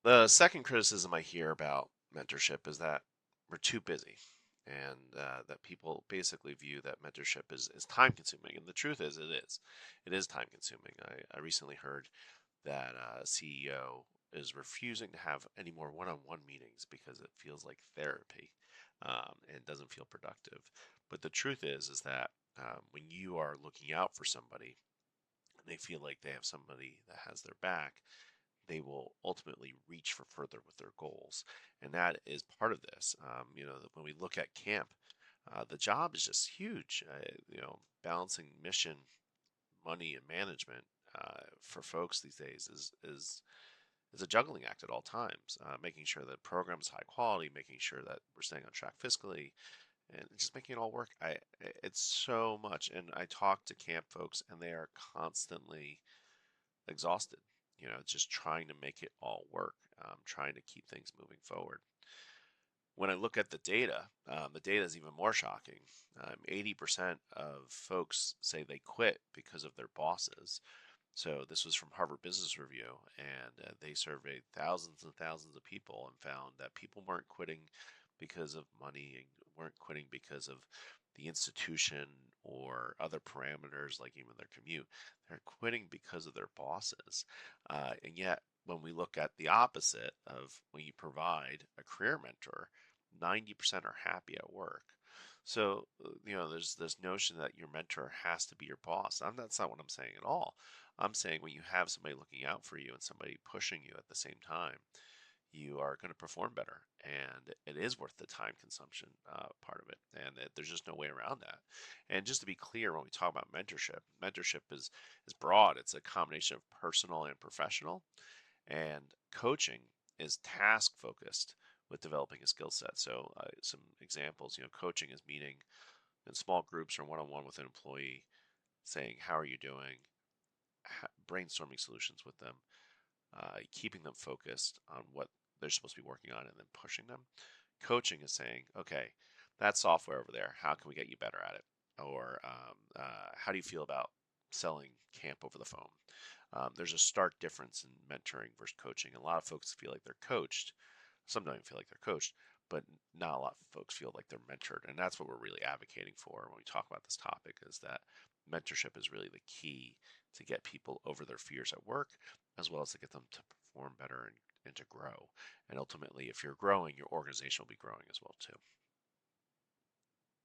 The second criticism I hear about mentorship is that we're too busy, and that people basically view that mentorship is time consuming. And the truth is, it is. It is time consuming. I recently heard that CEO is refusing to have any more one-on-one meetings because it feels like therapy, and doesn't feel productive. But the truth is that when you are looking out for somebody and they feel like they have somebody that has their back, they will ultimately reach for further with their goals. And that is part of this. When we look at camp, the job is just huge. Balancing mission, money, and management for folks these days is a juggling act at all times. Making sure that the program is high quality, making sure that we're staying on track fiscally, and just making it all work. It's so much, and I talk to camp folks, and they are constantly exhausted. Just trying to make it all work, trying to keep things moving forward. When I look at the data is even more shocking. 80% of folks say they quit because of their bosses. So this was from Harvard Business Review, and they surveyed thousands and thousands of people and found that people weren't quitting because of money and weren't quitting because of the institution or other parameters like even their commute. They're quitting because of their bosses. And yet, when we look at the opposite of when you provide a career mentor, 90% are happy at work. So, there's this notion that your mentor has to be your boss. That's not what I'm saying at all. I'm saying when you have somebody looking out for you and somebody pushing you at the same time, you are going to perform better. And it is worth the time consumption part of it. And there's just no way around that. And just to be clear, when we talk about mentorship, mentorship is broad. It's a combination of personal and professional. And coaching is task focused with developing a skill set. So, some examples, coaching is meeting in small groups or one on one with an employee, saying, how are you doing? Brainstorming solutions with them, keeping them focused on what they're supposed to be working on, and then pushing them. Coaching is saying, okay, that software over there, how can we get you better at it? Or how do you feel about selling camp over the phone? There's a stark difference in mentoring versus coaching. A lot of folks feel like they're coached. Some don't even feel like they're coached, but not a lot of folks feel like they're mentored. And that's what we're really advocating for when we talk about this topic, is that mentorship is really the key to get people over their fears at work, as well as to get them to perform better and to grow. And ultimately, if you're growing, your organization will be growing as well too.